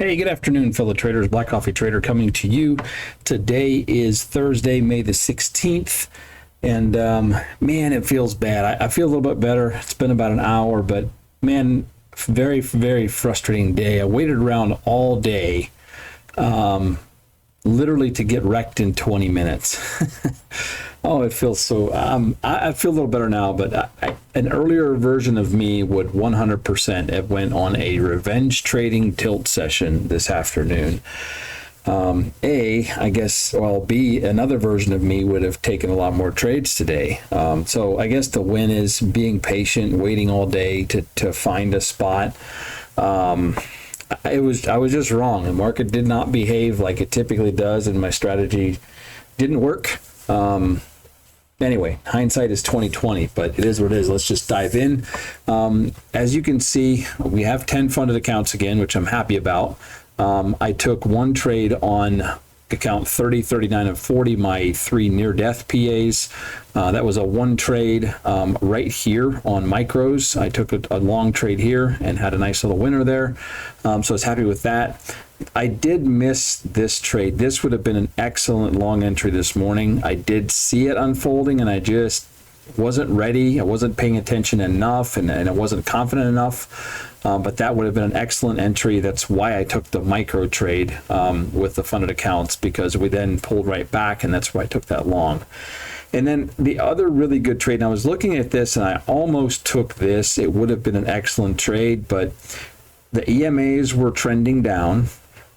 Hey, good afternoon, fellow traders. Black Coffee Trader coming to you. Today is Thursday, May the 16th. And man, it feels bad. I feel a little bit better. It's been about an hour, but man, very, very frustrating day. I waited around all day, literally to get wrecked in 20 minutes. Oh, it feels so, I feel a little better now, but an earlier version of me would 100% have went on a revenge trading tilt session this afternoon. I guess, well, B, another version of me would have taken a lot more trades today. So I guess the win is being patient, waiting all day to find a spot. I was just wrong. The market did not behave like it typically does, and my strategy didn't work. Anyway, hindsight is 20/20, but it is what it is. Let's just dive in. As you can see, we have 10 funded accounts again, which I'm happy about. I took one trade on account 30, 39, and 40, my 3 near-death PAs. That was a one trade right here on micros. I took a long trade here and had a nice little winner there. So I was happy with that. I did miss this trade. This would have been an excellent long entry this morning. I did see it unfolding, and I just wasn't ready. I wasn't paying attention enough, and I wasn't confident enough. But that would have been an excellent entry. That's why I took the micro trade with the funded accounts, because we then pulled right back, and that's why I took that long. And then the other really good trade, and I was looking at this, and I almost took this. It would have been an excellent trade, but the EMAs were trending down,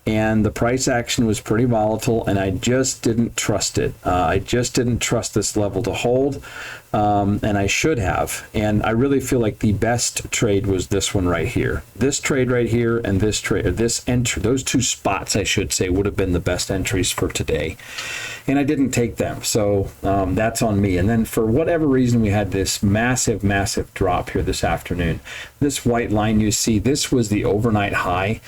and the price action was pretty volatile, and I just didn't trust it. I just didn't trust this level to hold, and I should have. And I really feel like the best trade was this one right here. This trade right here and this trade, this entry, those two spots, I should say, would have been the best entries for today. And I didn't take them, so that's on me. And then for whatever reason, we had this massive, massive drop here this afternoon. This white line you see, this was the overnight high.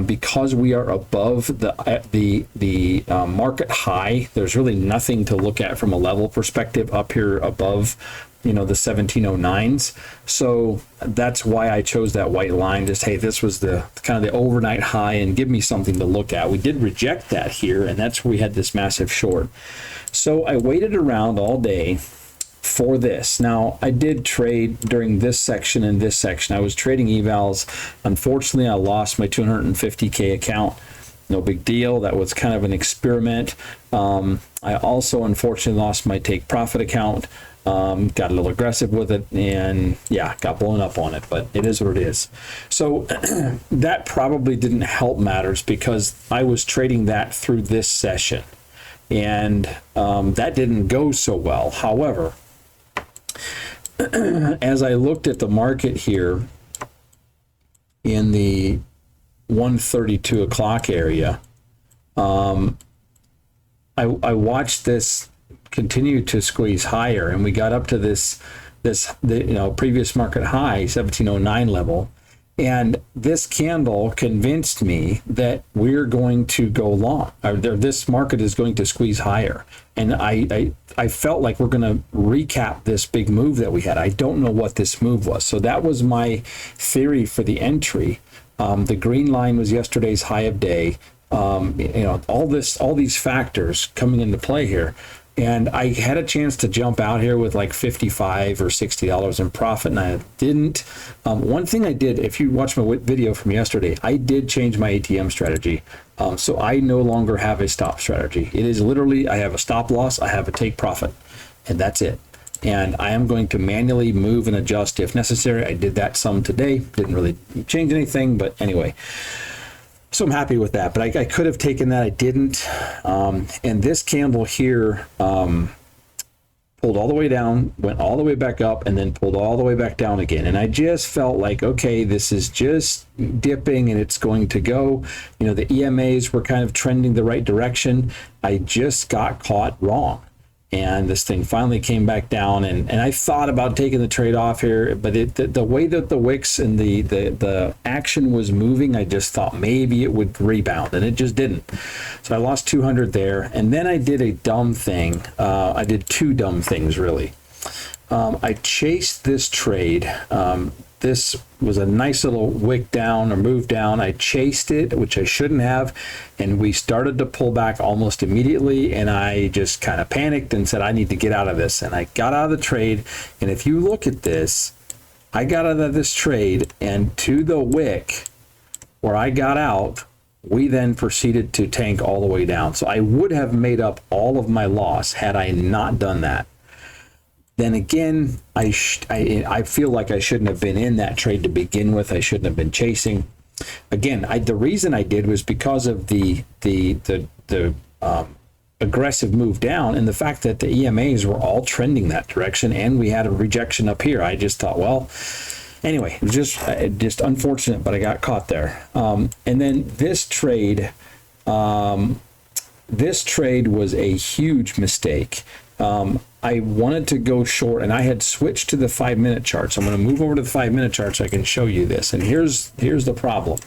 Because we are above the market high, there's really nothing to look at from a level perspective up here above, the 1709s. So that's why I chose that white line. Just, hey, this was the kind of the overnight high, and give me something to look at. We did reject that here, and that's where we had this massive short. So I waited around all day for this. Now, I did trade during this section and this section. I was trading evals. Unfortunately, I lost my 250K account. No big deal. That was kind of an experiment. I also, unfortunately, lost my take profit account. Got a little aggressive with it, and yeah, got blown up on it, but it is what it is. So that probably didn't help matters, because I was trading that through this session, and that didn't go so well. However, as I looked at the market here in the 1:32 o'clock area, I watched this continue to squeeze higher, and we got up to this previous market high 1709 level, and this candle convinced me that we're going to go long, or this market is going to squeeze higher. And I felt like we're going to recap this big move that we had. I don't know what this move was. So that was my theory for the entry. The green line was yesterday's high of day. All these factors coming into play here. And I had a chance to jump out here with like $55 or $60 in profit, and I didn't. One thing I did, if you watch my video from yesterday, I did change my ATM strategy. So I no longer have a stop strategy. It is literally, I have a stop loss, I have a take profit, and that's it. And I am going to manually move and adjust if necessary. I did that some today. Didn't really change anything, but anyway. So I'm happy with that, but I could have taken that. I didn't. And this candle here pulled all the way down, went all the way back up, and then pulled all the way back down again. And I just felt like, okay, this is just dipping, and it's going to go. The EMAs were kind of trending the right direction. I just got caught wrong. And this thing finally came back down, and I thought about taking the trade off here, but the way that the wicks and the action was moving, I just thought maybe it would rebound, and it just didn't. So I lost 200 there, and then I did a dumb thing. I did two dumb things, really. I chased this trade this was a nice little wick down or move down. I chased it, which I shouldn't have, and we started to pull back almost immediately, and I just kind of panicked and said, I need to get out of this. And I got out of the trade, and if you look at this, I got out of this trade, and to the wick where I got out, we then proceeded to tank all the way down. So I would have made up all of my loss had I not done that. Then again, I feel like I shouldn't have been in that trade to begin with. I shouldn't have been chasing. Again, the reason I did was because of the aggressive move down and the fact that the EMAs were all trending that direction, and we had a rejection up here. I just thought, well, anyway, it was just unfortunate, but I got caught there. And then this trade was a huge mistake. I wanted to go short, and I had switched to the 5-minute chart. So I'm going to move over to the 5-minute chart so I can show you this. And here's the problem.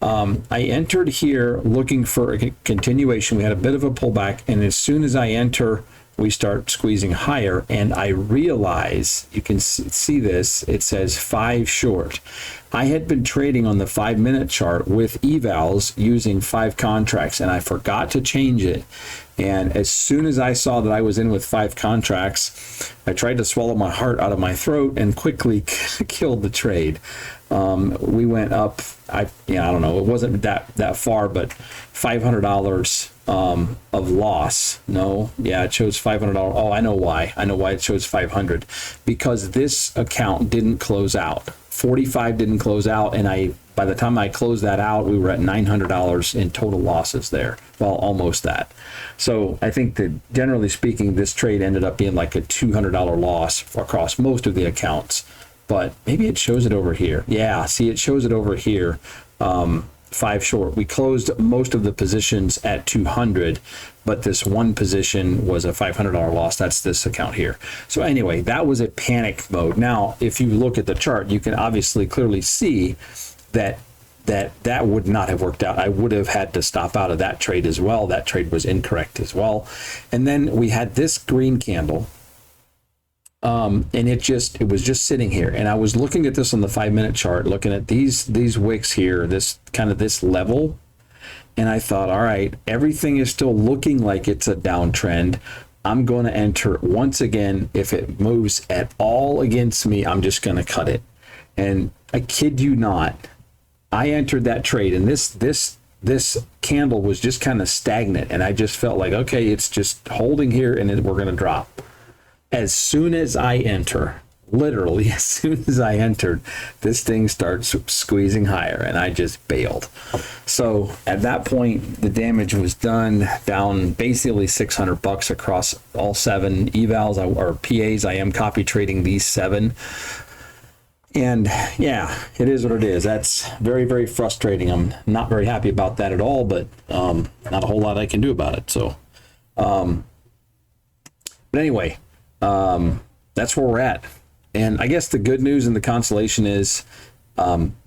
I entered here looking for a continuation. We had a bit of a pullback, and as soon as I enter, we start squeezing higher, and I realize, you can see this, it says 5 short. I had been trading on the 5-minute chart with evals using 5 contracts, and I forgot to change it. And as soon as I saw that I was in with 5 contracts, I tried to swallow my heart out of my throat and quickly killed the trade. We went up, I don't know, it wasn't that far, but $500 of loss. No, yeah, it shows $500. Oh, I know why. I know why it shows 500, because this account didn't close out. 45 didn't close out, and by the time I closed that out, we were at $900 in total losses there. Well, almost that. So I think that generally speaking, this trade ended up being like a $200 loss across most of the accounts. But maybe it shows it over here. Yeah, see, it shows it over here. 5 short. We closed most of the positions at 200, but this one position was a $500 loss. That's this account here. So anyway, that was a panic mode. Now, if you look at the chart, you can obviously clearly see that would not have worked out. I would have had to stop out of that trade as well. That trade was incorrect as well. And then we had this green candle. And it was just sitting here, and I was looking at this on the 5-minute chart, looking at these wicks here, this level, and I thought, all right, everything is still looking like it's a downtrend. I'm going to enter once again. If it moves at all against me, I'm just going to cut it. And I kid you not, I entered that trade, and this candle was just kind of stagnant, and I just felt like, okay, it's just holding here, and we're going to drop. As soon as I enter, literally as soon as I entered, this thing starts squeezing higher, and I just bailed. So at that point, the damage was done, down basically $600 across all 7 evals or PAs. I am copy trading these 7. And yeah, it is what it is. That's very, very frustrating. I'm not very happy about that at all, but not a whole lot I can do about it. So, but anyway, that's where we're at. And I guess the good news and the consolation is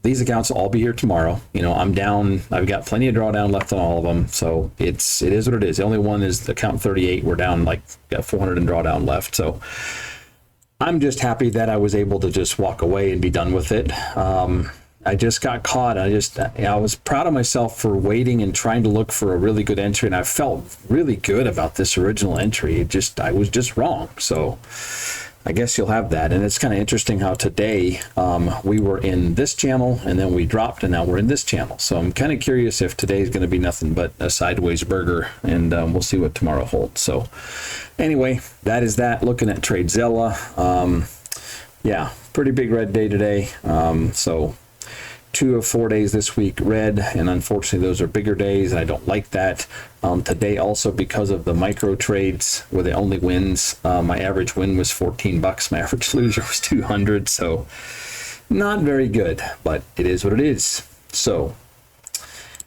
these accounts will all be here tomorrow. I'm down. I've got plenty of drawdown left on all of them. So it is what it is. The only one is account 38. We're down, got 400 in drawdown left. So I'm just happy that I was able to just walk away and be done with it. I just got caught. I was proud of myself for waiting and trying to look for a really good entry, and I felt really good about this original entry. I was just wrong. So I guess you'll have that. And it's kind of interesting how today we were in this channel, and then we dropped, and now we're in this channel. So I'm kind of curious if today's going to be nothing but a sideways burger, and we'll see what tomorrow holds. So anyway, that is that. Looking at TradeZella. Yeah, pretty big red day today. So 2 of 4 days this week red, and unfortunately those are bigger days. I don't like that. Today also, because of the micro trades where the only wins, my average win was $14, my average loser was 200, so not very good, but it is what it is. So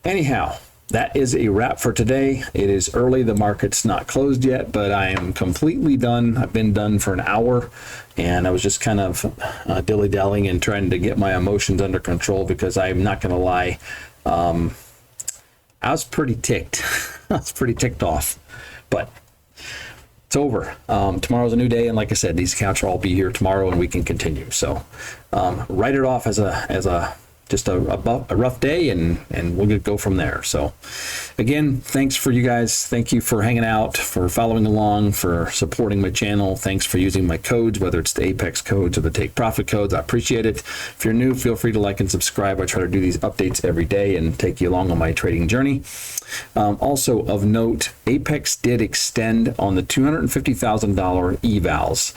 anyhow, that is a wrap for today. It is early. The market's not closed yet, but I am completely done. I've been done for an hour, and I was just kind of dilly-dallying and trying to get my emotions under control, because I'm not going to lie. I was pretty ticked. I was pretty ticked off. But it's over. Tomorrow's a new day, and like I said, these accounts will all be here tomorrow, and we can continue. So write it off as a just a rough day, and we'll go from there. So again, thanks for you guys. Thank you for hanging out, for following along, for supporting my channel. Thanks for using my codes, whether it's the Apex codes or the Take Profit codes. I appreciate it. If you're new, feel free to like and subscribe. I try to do these updates every day and take you along on my trading journey. Also of note, Apex did extend on the $250,000 evals.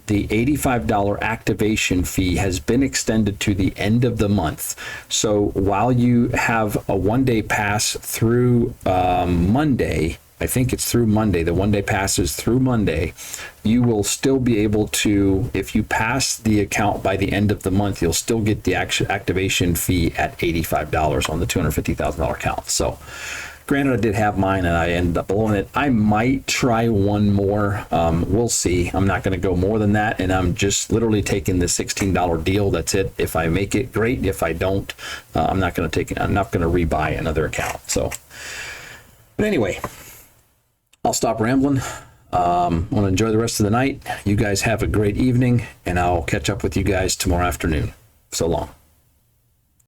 The $85 activation fee has been extended to the end of the month. So while you have a one-day pass through Monday, I think it's through Monday, the one-day pass is through Monday, you will still be able to, if you pass the account by the end of the month, you'll still get the activation fee at $85 on the $250,000 account. So granted, I did have mine and I ended up blowing it. I might try one more. We'll see. I'm not going to go more than that. And I'm just literally taking the $16 deal. That's it. If I make it, great. If I don't, I'm not going to take it. I'm not going to rebuy another account. So, but anyway, I'll stop rambling. Want to enjoy the rest of the night. You guys have a great evening, and I'll catch up with you guys tomorrow afternoon. So long.